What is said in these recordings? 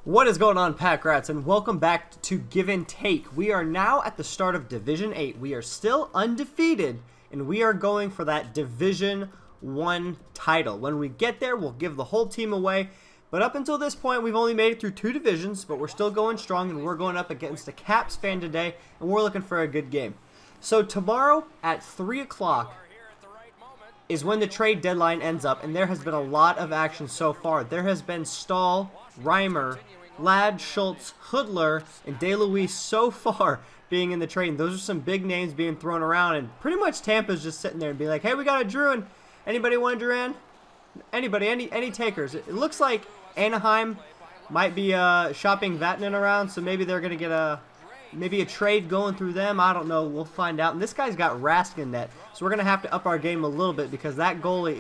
What is going on, Pack Rats, and welcome back to Give and Take. We are now at the start of Division 8. We are still undefeated, and we are going for that Division 1 title. When we get there, we'll give the whole team away. But up until this point, we've only made it through 2 divisions, but we're still going strong, and we're going up against a Caps fan today, and we're looking for a good game. So tomorrow at 3 o'clock is when the trade deadline ends up, and there has been a lot of action so far. There has been Stahl, Reimer, Ladd, Schultz, Hoodler, and DeLuise so far being in the trade. And those are some big names being thrown around, and pretty much Tampa's just sitting there and be like, hey, we got a Druin. Anybody want a Duran? Anybody? Any takers? It looks like Anaheim might be shopping Vatanen around, so maybe they're going to get maybe a trade going through them. I don't know. We'll find out. And this guy's got Rask in net, so we're going to have to up our game a little bit because that goalie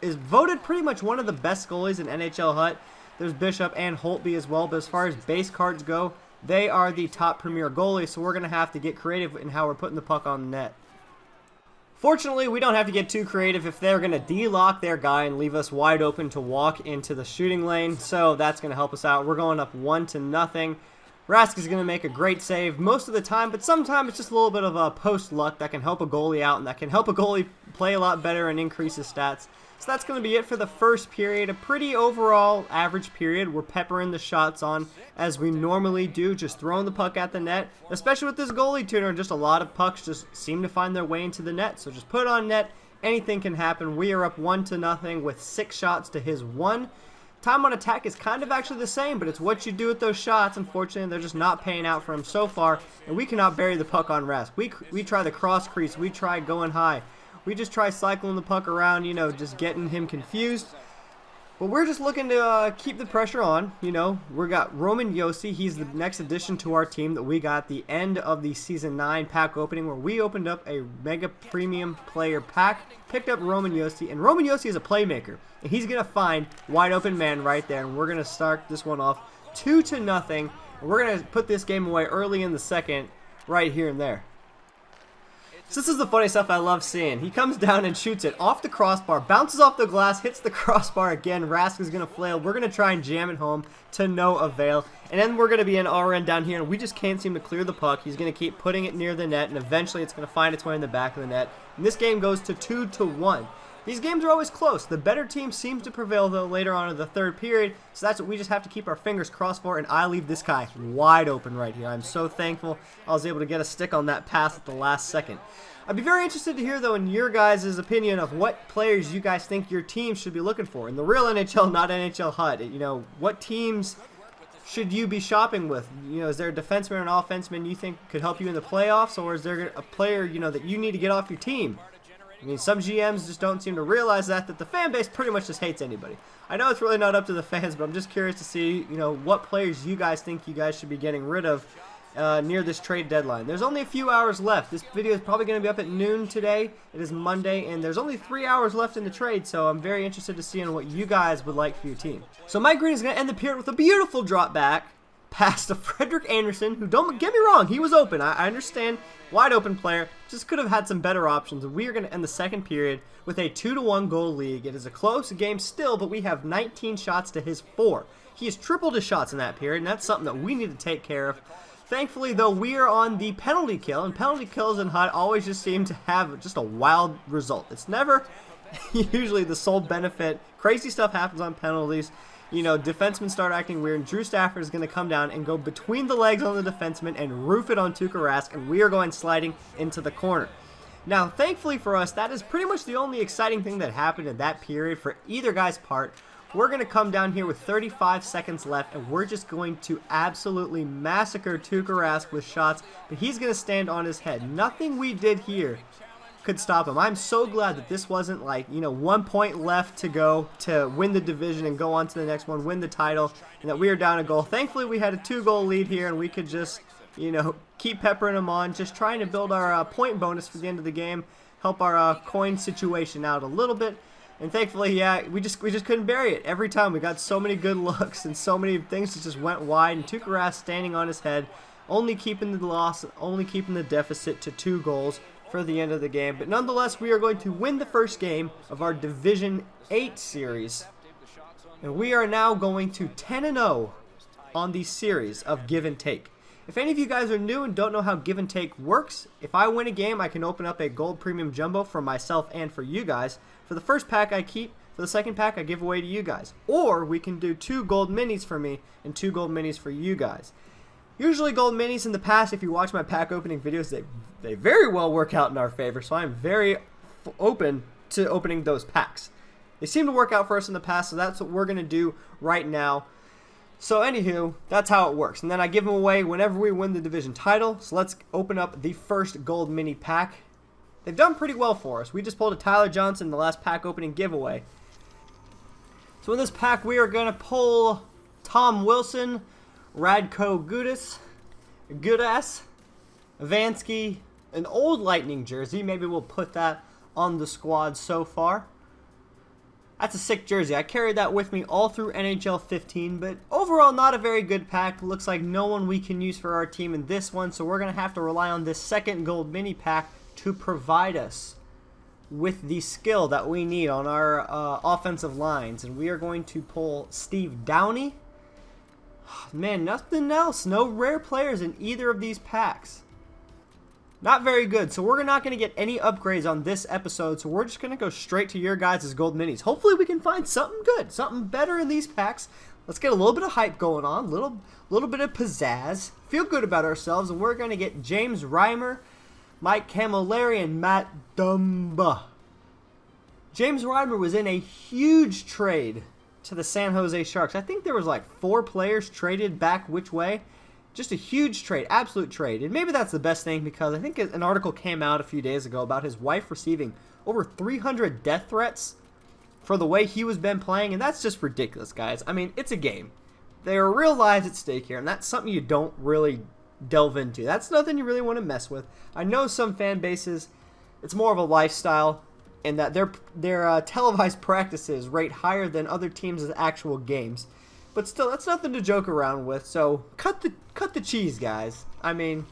is voted pretty much one of the best goalies in NHL Hut. There's Bishop and Holtby as well, but as far as base cards go, they are the top premier goalies, so we're going to have to get creative in how we're putting the puck on the net. Fortunately, we don't have to get too creative if they're going to de-lock their guy and leave us wide open to walk into the shooting lane, so that's going to help us out. We're going up 1-0. Rask is going to make a great save most of the time, but sometimes it's just a little bit of a post luck that can help a goalie out and that can help a goalie play a lot better and increase his stats. So that's going to be it for the first period. A pretty overall average period. We're peppering the shots on as we normally do, just throwing the puck at the net. Especially with this goalie tuner, just a lot of pucks just seem to find their way into the net. So just put it on net. Anything can happen. We are up 1-0 with 6 shots to his 1. Time on attack is kind of actually the same, but it's what you do with those shots. Unfortunately, they're just not paying out for him so far, and we cannot bury the puck on Rask. We try the cross crease. We try going high. We just try cycling the puck around, just getting him confused. But we're just looking to keep the pressure on. We got Roman Josi. He's the next addition to our team that we got at the end of the Season 9 pack opening where we opened up a Mega Premium Player pack, picked up Roman Josi, and Roman Josi is a playmaker. And he's going to find wide open man right there, and we're going to start this one off 2-0. And we're going to put this game away early in the second right here and there. So this is the funny stuff I love seeing. He comes down and shoots it off the crossbar, bounces off the glass, hits the crossbar again. Rask is going to flail. We're going to try and jam it home to no avail. And then we're going to be in our end down here, and we just can't seem to clear the puck. He's going to keep putting it near the net, and eventually it's going to find its way in the back of the net. And this game goes to 2-1. These games are always close. The better team seems to prevail, though, later on in the third period. So that's what we just have to keep our fingers crossed for, and I leave this guy wide open right here. I'm so thankful I was able to get a stick on that pass at the last second. I'd be very interested to hear, though, in your guys' opinion of what players you guys think your team should be looking for. In the real NHL, not NHL HUD. What teams should you be shopping with? Is there a defenseman or an offenseman you think could help you in the playoffs, or is there a player, that you need to get off your team? Some GMs just don't seem to realize that the fan base pretty much just hates anybody. I know it's really not up to the fans, but I'm just curious to see, what players you guys think you guys should be getting rid of near this trade deadline. There's only a few hours left. This video is probably going to be up at noon today. It is Monday, and there's only 3 hours left in the trade, so I'm very interested to see what you guys would like for your team. So Mike Green is going to end the period with a beautiful drop back pass to Frederick Anderson, who, don't get me wrong, he was open. I understand, wide open player, just could have had some better options. We are going to end the second period with a 2-1 goal lead. It is a close game still, but we have 19 shots to his 4. He has tripled his shots in that period, and that's something that we need to take care of. Thankfully, though, we are on the penalty kill, and penalty kills in HUD always just seem to have just a wild result. It's never usually the sole benefit. Crazy stuff happens on penalties. Defensemen start acting weird, and Drew Stafford is going to come down and go between the legs on the defenseman and roof it on Tuukka Rask, and we are going sliding into the corner. Now, thankfully for us, that is pretty much the only exciting thing that happened in that period for either guy's part. We're going to come down here with 35 seconds left, and we're just going to absolutely massacre Tuukka Rask with shots, but he's going to stand on his head. Nothing we did here could stop him. I'm so glad that this wasn't like, 1 point left to go to win the division and go on to the next one, win the title, and that we were down a goal. Thankfully, we had a 2-goal lead here, and we could just, keep peppering them on, just trying to build our point bonus for the end of the game, help our coin situation out a little bit. And thankfully, yeah, we just couldn't bury it. Every time we got so many good looks and so many things that just went wide, and Tuukka Rask standing on his head, only keeping the loss, only keeping the deficit to 2 goals for the end of the game. But nonetheless, we are going to win the first game of our Division 8 series. And we are now going to 10-0 on the series of Give and Take. If any of you guys are new and don't know how Give and Take works, if I win a game, I can open up a gold premium jumbo for myself and for you guys. For the first pack I keep, for the second pack I give away to you guys. Or we can do 2 gold minis for me and 2 gold minis for you guys. Usually gold minis in the past, if you watch my pack opening videos, they very well work out in our favor, so I'm very open to opening those packs. They seem to work out for us in the past, so that's what we're going to do right now. So anywho, that's how it works. And then I give them away whenever we win the division title. So let's open up the first gold mini pack. They've done pretty well for us. We just pulled a Tyler Johnson in the last pack opening giveaway. So in this pack, we are going to pull Tom Wilson, Radko Gudas, Vansky, an old Lightning jersey. Maybe we'll put that on the squad so far. That's a sick jersey. I carried that with me all through NHL 15, but overall not a very good pack. Looks like no one we can use for our team in this one, so we're going to have to rely on this second gold mini pack to provide us with the skill that we need on our offensive lines. And we are going to pull Steve Downey. Man, nothing else. No rare players in either of these packs. Not very good. So we're not going to get any upgrades on this episode. So we're just going to go straight to your guys' gold minis. Hopefully we can find something good, something better in these packs. Let's get a little bit of hype going on, little bit of pizzazz. Feel good about ourselves, and we're going to get James Reimer, Mike Camilleri, and Matt Dumba. James Reimer was in a huge trade to the San Jose Sharks. I think there was like 4 players traded back which way. Just a huge trade, absolute trade. And maybe that's the best thing, because I think an article came out a few days ago about his wife receiving over 300 death threats for the way he was been playing. And that's just ridiculous, guys. I mean, it's a game. There are real lives at stake here, and that's something you don't really delve into. That's nothing you really want to mess with. I know some fan bases, it's more of a lifestyle, and that their televised practices rate higher than other teams' actual games. But still, that's nothing to joke around with. So cut the cheese, guys. I mean,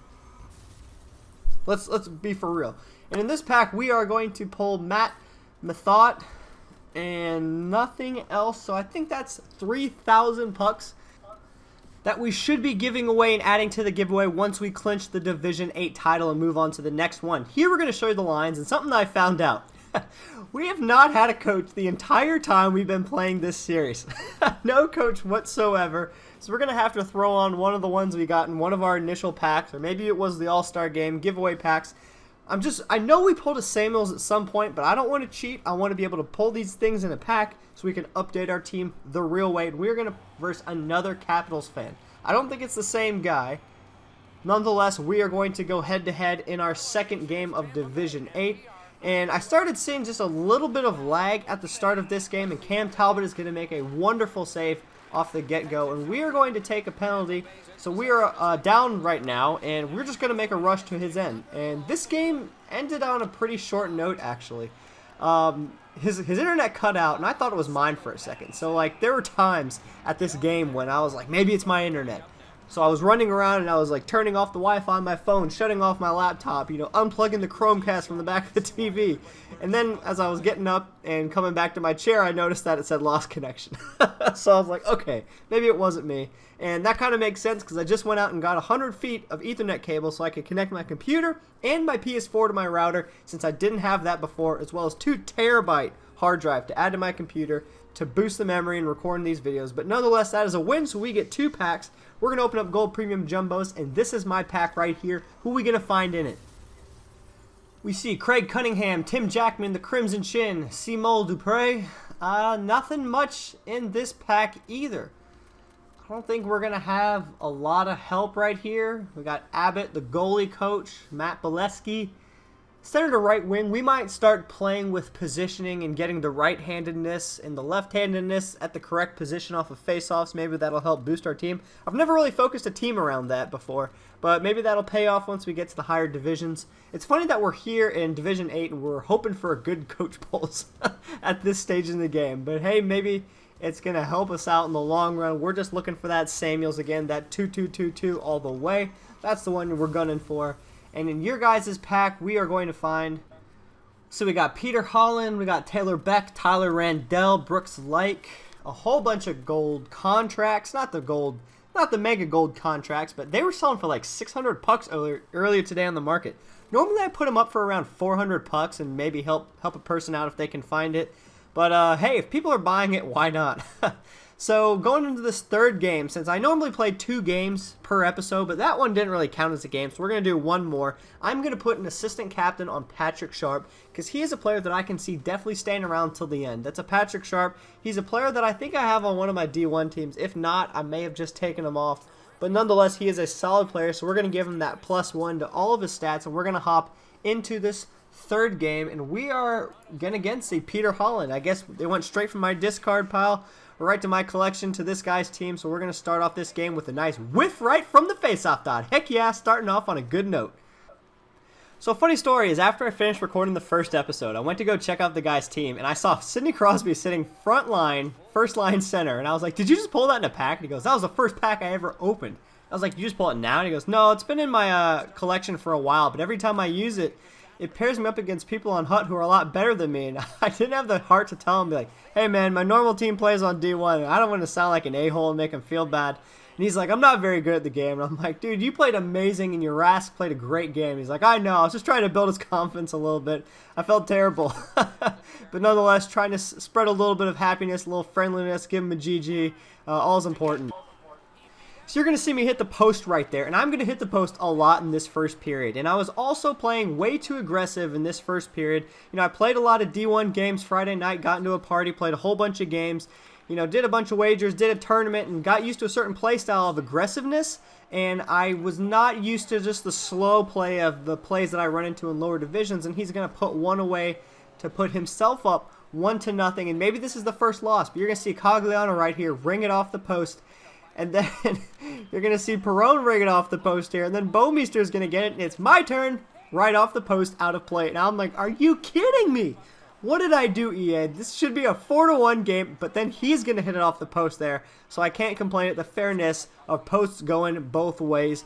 let's be for real. And in this pack, we are going to pull Matt Methot and nothing else. So I think that's 3,000 pucks that we should be giving away and adding to the giveaway once we clinch the Division 8 title and move on to the next one. Here we're going to show you the lines, and something that I found out. We have not had a coach the entire time we've been playing this series. No coach whatsoever. So we're going to have to throw on one of the ones we got in one of our initial packs, or maybe it was the All-Star Game giveaway packs. I know we pulled a Samuels at some point, but I don't want to cheat. I want to be able to pull these things in a pack so we can update our team the real way. And we're going to verse another Capitals fan. I don't think it's the same guy. Nonetheless, we are going to go head-to-head in our second game of Division 8. And I started seeing just a little bit of lag at the start of this game, and Cam Talbot is going to make a wonderful save off the get-go. And we are going to take a penalty, so we are down right now, and we're just going to make a rush to his end. And this game ended on a pretty short note, actually. His internet cut out, and I thought it was mine for a second. So, like, there were times at this game when I was like, maybe it's my internet. So I was running around and I was like turning off the Wi-Fi on my phone, shutting off my laptop, unplugging the Chromecast from the back of the TV. And then as I was getting up and coming back to my chair, I noticed that it said lost connection. So I was like, okay, maybe it wasn't me. And that kind of makes sense because I just went out and got 100 feet of Ethernet cable so I could connect my computer and my PS4 to my router, since I didn't have that before, as well as 2 terabyte hard drive to add to my computer to boost the memory and recording these videos. But nonetheless, that is a win, so we get 2 packs. We're going to open up Gold Premium Jumbos, and this is my pack right here. Who are we going to find in it? We see Craig Cunningham, Tim Jackman, the Crimson Chin, Simol Dupre. Nothing much in this pack either. I don't think we're going to have a lot of help right here. We got Abbott, the goalie coach, Matt Bolesky. Center to right wing, we might start playing with positioning and getting the right-handedness and the left-handedness at the correct position off of face-offs. Maybe that'll help boost our team. I've never really focused a team around that before, but maybe that'll pay off once we get to the higher divisions. It's funny that we're here in Division 8 and we're hoping for a good coach polls at this stage in the game. But hey, maybe it's going to help us out in the long run. We're just looking for that Samuels again, that 2-2-2-2 all the way. That's the one we're gunning for. And in your guys' pack, we are going to find, so we got Peter Holland, we got Taylor Beck, Tyler Randell, Brooks Lake, a whole bunch of gold contracts, not the gold not the mega gold contracts, but they were selling for like 600 pucks earlier today on the market. Normally I put them up for around 400 pucks and maybe help a person out if they can find it. But hey, if people are buying it, why not? So going into this third game, since I normally play 2 games per episode, but that one didn't really count as a game, so we're going to do one more. I'm going to put an assistant captain on Patrick Sharp, because he is a player that I can see definitely staying around till the end. That's a Patrick Sharp. He's a player that I think I have on one of my D1 teams. If not, I may have just taken him off. But nonetheless, he is a solid player, so we're going to give him that +1 to all of his stats, and we're going to hop into this third game, and we are going to again see Peter Holland. I guess they went straight from my discard pile right to my collection to this guy's team, so we're going to start off this game with a nice whiff right from the faceoff dot. Heck yeah, starting off on a good note. So funny story is after I finished recording the first episode, I went to go check out the guy's team, and I saw Sidney Crosby sitting front line, first line center, and I was like, did you just pull that in a pack? And he goes, that was the first pack I ever opened. I was like, you just pull it now? And he goes, no, it's been in my collection for a while, but every time I use it, it pairs me up against people on Hut who are a lot better than me, and I didn't have the heart to tell him, be like, hey man, my normal team plays on D1, and I don't want to sound like an a-hole and make him feel bad. And he's like, I'm not very good at the game. And I'm like, dude, you played amazing, and your Rask played a great game. He's like, I know, I was just trying to build his confidence a little bit. I felt terrible. But nonetheless, trying to spread a little bit of happiness, a little friendliness, give him a GG, all is important. So you're going to see me hit the post right there, and I'm going to hit the post a lot in this first period. And I was also playing way too aggressive in this first period. You know, I played a lot of D1 games Friday night, got into a party, played a whole bunch of games, you know, did a bunch of wagers, did a tournament, and got used to a certain play style of aggressiveness. And I was not used to just the slow play of the plays that I run into in lower divisions, and he's going to put one away to put himself up 1-0. And maybe this is the first loss, but you're going to see Cogliano right here ring it off the post. And then you're going to see Perron ring it off the post here. And then Bouwmeester is going to get it. And it's my turn right off the post out of play. And I'm like, are you kidding me? What did I do, EA? This should be a 4-1 game. But then he's going to hit it off the post there. So I can't complain at the fairness of posts going both ways.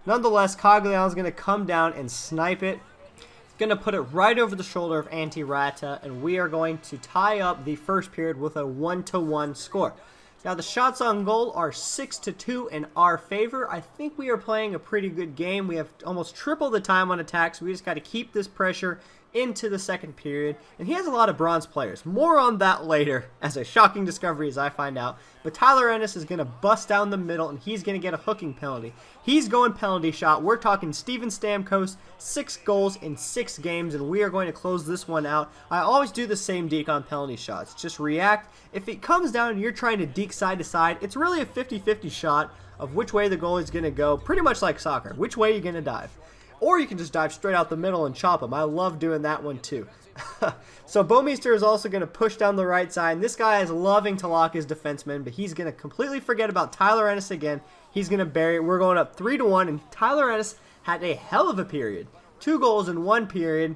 Nonetheless, Cogliano is going to come down and snipe it. He's going to put it right over the shoulder of Antti-Raanta. And we are going to tie up the first period with a 1-1 score. Now, the shots on goal are 6-2 in our favor. I think we are playing a pretty good game. We have almost triple the time on attack, so we just got to keep this pressure into the second period. And he has a lot of bronze players. More on that later, as a shocking discovery as I find out. But Tyler Ennis is going to bust down the middle, and he's going to get a hooking penalty. He's going penalty shot. We're talking Steven Stamkos, 6 goals in 6 games, and we are going to close this one out. I always do the same deke on penalty shots. Just react. If it comes down and you're trying to deke side to side, it's really a 50-50 shot of which way the goalie is going to go, pretty much like soccer, which way you're going to dive. Or you can just dive straight out the middle and chop him. I love doing that one too. So Bouwmeester is also going to push down the right side. And this guy is loving to lock his defenseman, but he's going to completely forget about Tyler Ennis again. He's going to bury it. We're going up 3-1, and Tyler Ennis had a hell of a period. 2 goals in 1 period.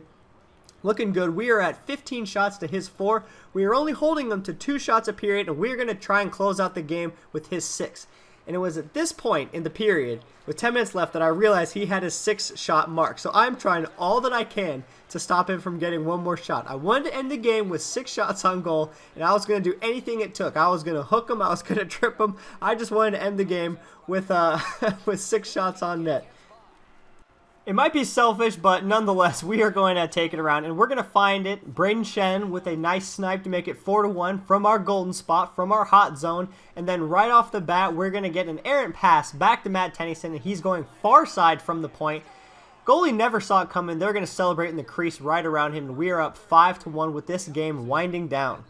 Looking good. We are at 15 shots to his 4. We are only holding them to 2 shots a period, and we're going to try and close out the game with his 6. And it was at this point in the period, with 10 minutes left, that I realized he had his 6-shot mark. So I'm trying all that I can to stop him from getting one more shot. I wanted to end the game with 6 shots on goal, and I was going to do anything it took. I was going to hook him. I was going to trip him. I just wanted to end the game with with 6 shots on net. It might be selfish, but nonetheless, we are going to take it around, and we're going to find it. Braden Shen with a nice snipe to make it 4-1 from our golden spot, from our hot zone. And then right off the bat, we're going to get an errant pass back to Matt Tennyson, and he's going far side from the point. Goalie never saw it coming. They're going to celebrate in the crease right around him, and we are up 5-1 with this game winding down.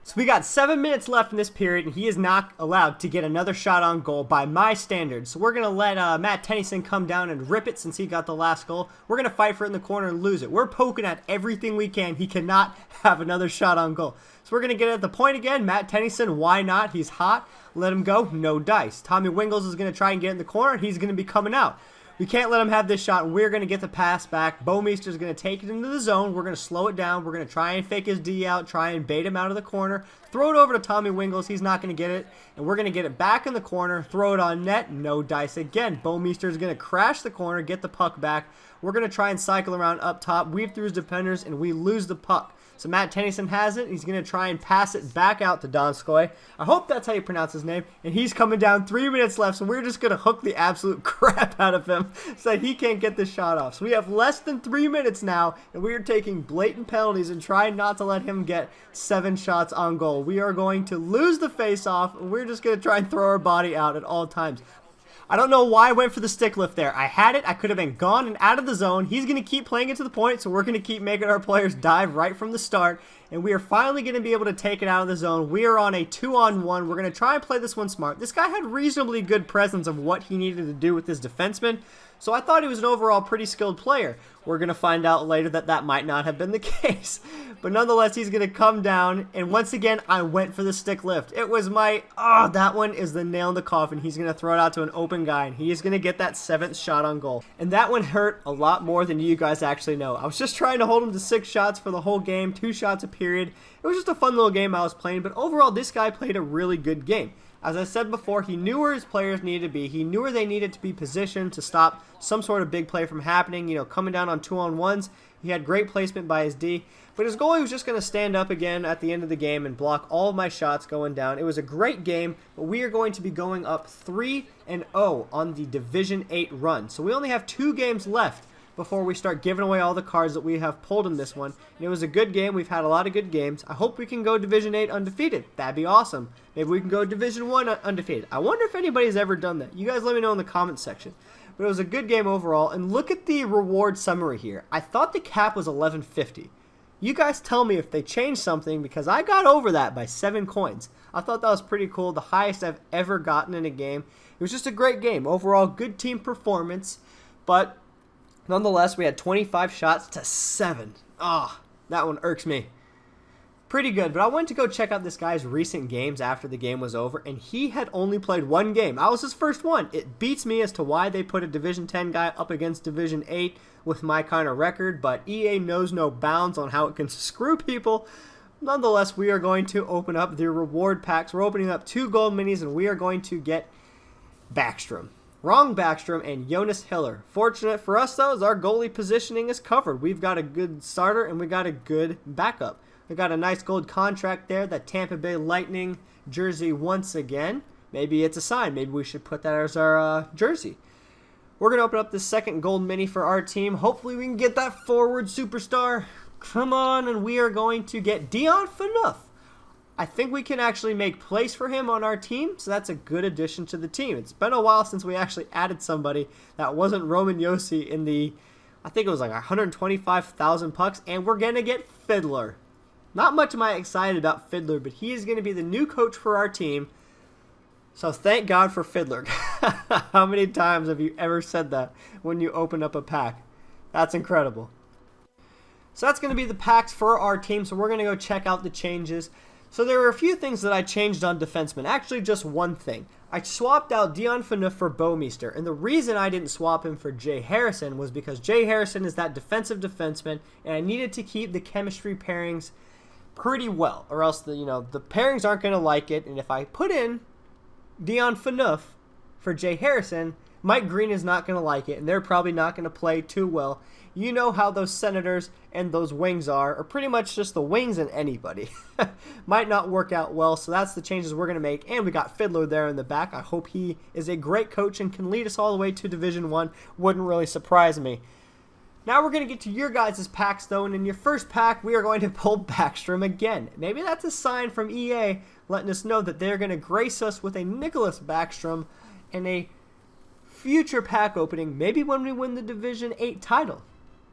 So we got 7 minutes left in this period, and he is not allowed to get another shot on goal by my standards. So we're going to let Matt Tennyson come down and rip it since he got the last goal. We're going to fight for it in the corner and lose it. We're poking at everything we can. He cannot have another shot on goal. So we're going to get it at the point again. Matt Tennyson, why not? He's hot. Let him go. No dice. Tommy Wingles is going to try and get in the corner. He's going to be coming out. We can't let him have this shot. We're going to get the pass back. Bouwmeester is going to take it into the zone. We're going to slow it down. We're going to try and fake his D out, try and bait him out of the corner. Throw it over to Tommy Wingles. He's not going to get it. And we're going to get it back in the corner. Throw it on net. No dice again. Bouwmeester is going to crash the corner, get the puck back. We're going to try and cycle around up top, weave through his defenders, and we lose the puck. So Matt Tennyson has it. He's going to try and pass it back out to Donskoy. I hope that's how you pronounce his name. And he's coming down. 3 minutes left, so we're just going to hook the absolute crap out of him so that he can't get the shot off. So we have less than 3 minutes now, and we are taking blatant penalties and trying not to let him get 7 shots on goal. We are going to lose the face-off, and we're just going to try and throw our body out at all times. I don't know why I went for the stick lift there. I had it. I could have been gone and out of the zone. He's going to keep playing it to the point, so we're going to keep making our players dive right from the start. And we are finally going to be able to take it out of the zone. We are on a 2-on-1. We're going to try and play this one smart. This guy had reasonably good presence of what he needed to do with his defenseman, so I thought he was an overall pretty skilled player. We're going to find out later that that might not have been the case. But nonetheless, he's going to come down, and once again, I went for the stick lift. It was my, that one is the nail in the coffin. He's going to throw it out to an open guy, and he is going to get that 7th shot on goal. And that one hurt a lot more than you guys actually know. I was just trying to hold him to 6 shots for the whole game, 2 shots a period. It was just a fun little game I was playing, but overall, this guy played a really good game. As I said before, he knew where his players needed to be. He knew where they needed to be positioned to stop some sort of big play from happening. You know, coming down on 2-on-1s, he had great placement by his D. But his goalie was just going to stand up again at the end of the game and block all of my shots going down. It was a great game, but we are going to be going up 3-0 on the Division 8 run. So we only have 2 games left before we start giving away all the cards that we have pulled in this one. And it was a good game. We've had a lot of good games. I hope we can go Division 8 undefeated. That'd be awesome. Maybe we can go Division 1 undefeated. I wonder if anybody's ever done that. You guys let me know in the comments section. But it was a good game overall. And look at the reward summary here. I thought the cap was $11.50. You guys tell me if they changed something, because I got over that by 7 coins. I thought that was pretty cool. The highest I've ever gotten in a game. It was just a great game. Overall, good team performance. But nonetheless, we had 25 shots to 7. That one irks me. Pretty good, but I went to go check out this guy's recent games after the game was over, and he had only played 1 game. I was his first one. It beats me as to why they put a Division 10 guy up against Division 8 with my kind of record, but EA knows no bounds on how it can screw people. Nonetheless, we are going to open up the reward packs. We're opening up 2 gold minis, and we are going to get Backstrom. Wrong Backstrom and Jonas Hiller. Fortunate for us, though, is our goalie positioning is covered. We've got a good starter, and we got a good backup. We got a nice gold contract there, that Tampa Bay Lightning jersey once again. Maybe it's a sign. Maybe we should put that as our jersey. We're going to open up the second gold mini for our team. Hopefully we can get that forward superstar. Come on, and we are going to get Dion Phaneuf. I think we can actually make place for him on our team, so that's a good addition to the team. It's been a while since we actually added somebody that wasn't Roman Josi in the, I think it was like 125,000 pucks, and we're going to get Fiddler. Not much am I excited about Fiddler, but he is going to be the new coach for our team. So thank God for Fiddler. How many times have you ever said that when you open up a pack? That's incredible. So that's going to be the packs for our team, so we're going to go check out the changes. So there were a few things that I changed on defensemen. Actually, just one thing. I swapped out Dion Phaneuf for Bouwmeester, and the reason I didn't swap him for Jay Harrison was because Jay Harrison is that defensive defenseman, and I needed to keep the chemistry pairings pretty well, or else the pairings aren't going to like it. And if I put in Dion Phaneuf for Jay Harrison, Mike Green is not going to like it, and they're probably not going to play too well. You know how those Senators and those wings are pretty much just the wings and anybody. Might not work out well, so that's the changes we're going to make. And we got Fiddler there in the back. I hope he is a great coach and can lead us all the way to Division 1. Wouldn't really surprise me. Now we're going to get to your guys' packs, though, and in your first pack, we are going to pull Backstrom again. Maybe that's a sign from EA letting us know that they're going to grace us with a Nicholas Backstrom and a future pack opening, maybe when we win the Division 8 title.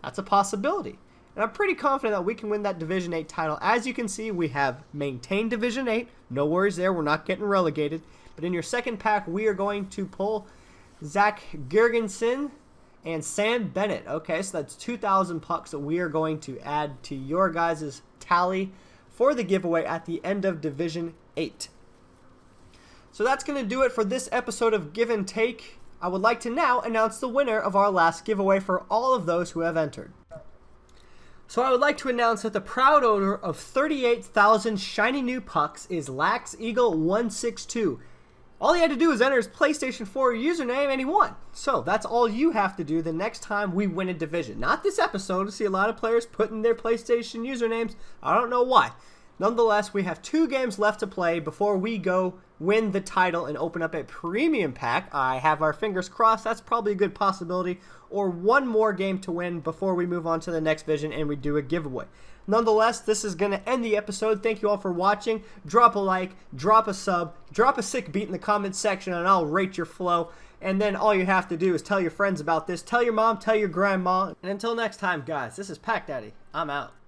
That's a possibility. And I'm pretty confident that we can win that Division 8 title. As you can see, we have maintained Division 8. No worries there. We're not getting relegated. But in your second pack, we are going to pull Zach Girgensson and Sam Bennett. Okay, so that's 2,000 pucks that we are going to add to your guys' tally for the giveaway at the end of Division 8. So that's going to do it for this episode of Give and Take. I would like to now announce the winner of our last giveaway for all of those who have entered. So I would like to announce that the proud owner of 38,000 shiny new pucks is Lax Eagle 162. All he had to do was enter his PlayStation 4 username and he won. So that's all you have to do the next time we win a division. Not this episode. I see a lot of players putting their PlayStation usernames. I don't know why. Nonetheless, we have 2 games left to play before we go win the title and open up a premium pack. I have our fingers crossed. That's probably a good possibility. Or 1 more game to win before we move on to the next vision and we do a giveaway. Nonetheless, this is going to end the episode. Thank you all for watching. Drop a like, drop a sub, drop a sick beat in the comments section, and I'll rate your flow. And then all you have to do is tell your friends about this. Tell your mom, tell your grandma. And until next time, guys, this is PackDaddy. I'm out.